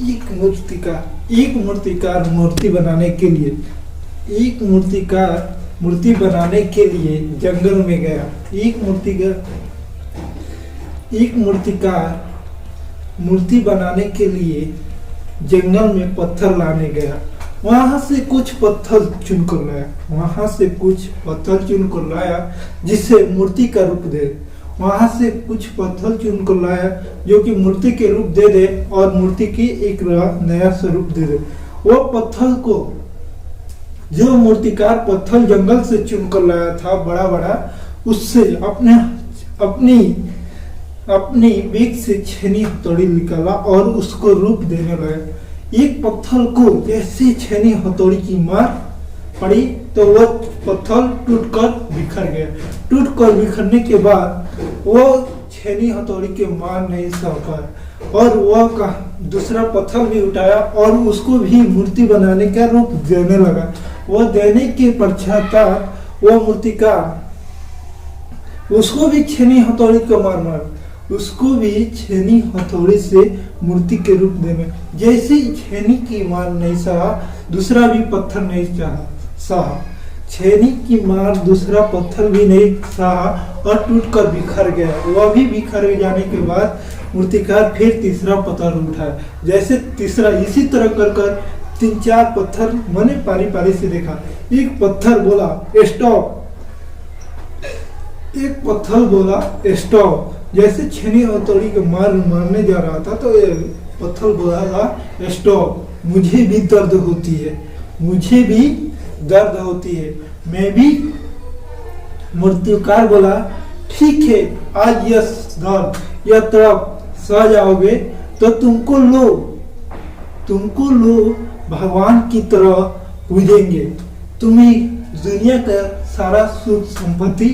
एक मूर्तिकार मूर्ति बनाने के लिए जंगल में गया। एक मूर्तिकार मूर्ति बनाने के लिए जंगल में पत्थर लाने गया। वहां से कुछ पत्थर चुनकर लाया जिससे मूर्ति का रूप दे। जो कि मूर्ति के रूप दे दे और मूर्ति की एक नया स्वरूप दे दे। वो पत्थर को जो मूर्तिकार पत्थर जंगल से चुनकर लाया था बड़ा बड़ा, उससे अपनी बेग से छेनी हथौड़ी निकाला और उसको रूप देने लगा। एक पत्थर को जैसे छेनी हथौड़ी की मार पड़ी तो वह पत्थर टूटकर बिखरने के बाद वो छेनी हथौड़ी के मार नहीं सह पाया और वह दूसरा पत्थर भी उठाया और उसको भी मूर्ति बनाने का रूप देने लगा। वह देने के पश्चात वह मूर्तिकार उसको भी छेनी हथौड़ी का मार उसको भी छेनी हथौड़ी से मूर्ति के रूप देने। जैसे ही छेनी की मार नहीं सहा, दूसरा भी पत्थर नहीं सहा। छेनी की मार दूसरा पत्थर भी नहीं सहा और टूटकर बिखर गया। वह भी बिखर जाने के बाद मूर्तिकार फिर तीसरा पत्थर उठाया। जैसे तीसरा इसी तरह कर 3-4 पत्थर मैंने पारी से देखा। एक पत्थर बोला स्टॉप। जैसे छेनी हथौड़ी को मारने जा रहा था तो पत्थर बोला स्टॉप, मुझे भी दर्द होती है। मैं भी मूर्तिकार बोला ठीक है, आज यह तरफ सह जाओगे तो तुमको लोग भगवान की तरह पूजेंगे, तुम्हें दुनिया का सारा सुख संपत्ति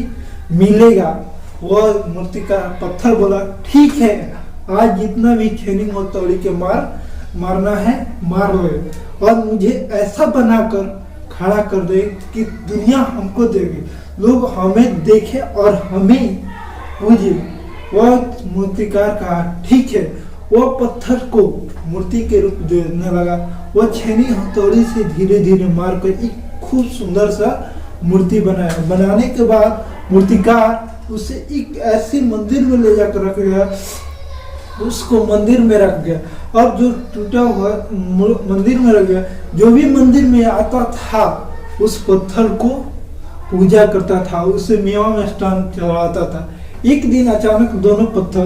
मिलेगा। वह मूर्तिकार पत्थर बोला ठीक है, आज जितना भी छेनी हथौड़ी के मारना है मार लो और मुझे ऐसा बनाकर खड़ा कर दे कि दुनिया हमको देखे, लोग हमें देखे और हमें पूजे। वह मूर्तिकार कहा ठीक है। वह पत्थर को मूर्ति के रूप देने लगा। वह छेनी हथौड़ी से धीरे धीरे मारकर एक खूब सुंदर सा मूर्ति बनाया। बनाने के बाद मूर्तिकार उसे एक ऐसे मंदिर में ले जाकर रख गया, उसको मंदिर में रख गया और जो टूटा हुआ मंदिर में रख गया। जो भी मंदिर में आता था उस पत्थर को पूजा करता था, उसे मेवा मिष्ठान चढ़ाता था। एक दिन अचानक दोनों पत्थर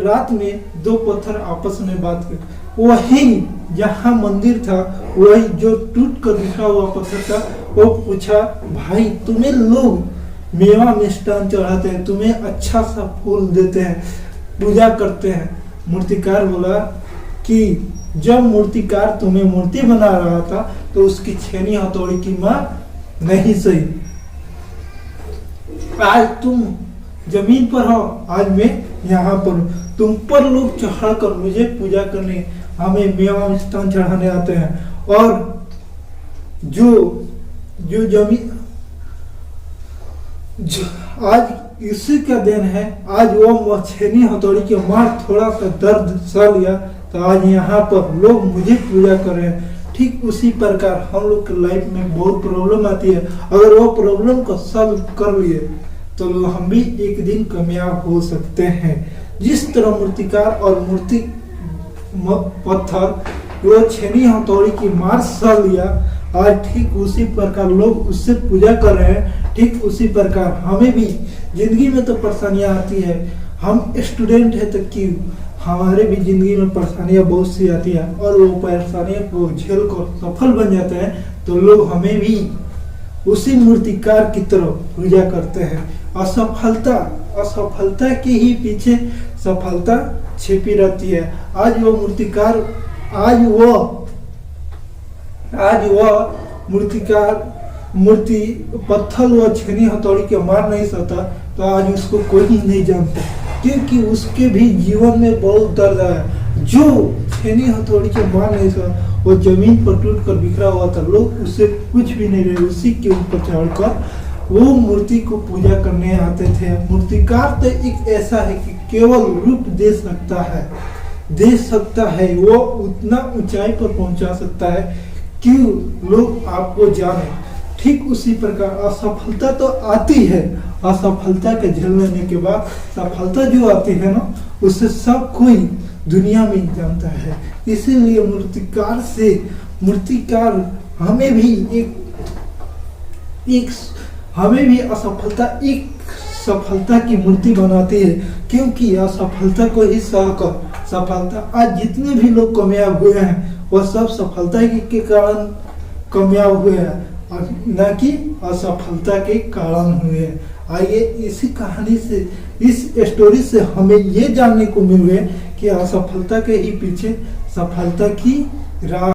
रात में 2 पत्थर आपस में बात कर, वही जहाँ मंदिर था वही जो टूट कर बिखरा हुआ पत्थर था, वो पूछा भाई तुम्हें लोग मेवा मिष्ठान चढ़ाते हैं, तुम्हें अच्छा सा फूल देते हैं, पूजा करते हैं। मूर्तिकार बोला कि जब मूर्तिकार तुम्हें मूर्ति बना रहा था तो उसकी छेनी हथौड़ी की मार नहीं सही। आज तुम जमीन पर हो, आज मैं यहाँ पर हूँ। तुम पर लोग चढ़ कर मुझे पूजा करने, हमें मेवा मिष्ठान चढ़ाने आते हैं और जो जमीन आज इसी का दिन है। आज वो छेनी हथौड़ी के मार थोड़ा सा दर्द सह लिया तो आज यहाँ पर लोग मुझे पूजा कर रहे हैं। ठीक उसी प्रकार हम लोग के लाइफ में बहुत प्रॉब्लम आती है, अगर वो प्रॉब्लम को सॉल्व कर लिए तो हम भी एक दिन कामयाब हो सकते हैं। जिस तरह मूर्तिकार और मूर्ति पत्थर वो छेनी हथौड़ी की मार सह लिया, आज ठीक उसी प्रकार लोग उससे पूजा कर रहे हैं। ठीक उसी प्रकार हमें भी जिंदगी में तो परेशानियां आती है, हम स्टूडेंट है तो कि हमारे भी जिंदगी में परेशानियां बहुत सी आती है और वो परेशानियों को झेल कर सफल बन जाते हैं तो लोग हमें भी उसी मूर्तिकार की तरह पूजा करते हैं। असफलता के ही पीछे सफलता छिपी रहती है। आज वो मूर्तिकार मूर्ति पत्थर व छेनी हथौड़ी के मार नहीं सकता तो आज उसको कोई नहीं जानता, क्योंकि उसके भी जीवन में बहुत दर्द है। जो छेनी हथौड़ी के मार नहीं सकता वो जमीन पर टूट कर बिखरा हुआ था, लोग उससे कुछ भी नहीं रहे, उसी के ऊपर चढ़कर वो मूर्ति को पूजा करने आते थे। मूर्तिकार तो एक ऐसा है कि केवल रूप दे सकता है, वो उतना ऊंचाई पर पहुंचा सकता है कि लोग आपको जाने। ठीक उसी प्रकार असफलता तो आती है, असफलता के झेल लेने के बाद सफलता जो आती है ना, उसे सब कोई दुनिया में जानता है। इसीलिए मूर्तिकार हमें भी असफलता एक सफलता की मूर्ति बनाती है, क्योंकि असफलता को ही सहकर सफलता। आज जितने भी लोग कामयाब हुए हैं वह सब सफलता के कारण कामयाब हुए हैं, और न कि असफलता के कारण हुए हैं। आइए इसी कहानी से, इस स्टोरी से हमें ये जानने को मिल रहा है कि असफलता के ही पीछे सफलता की राह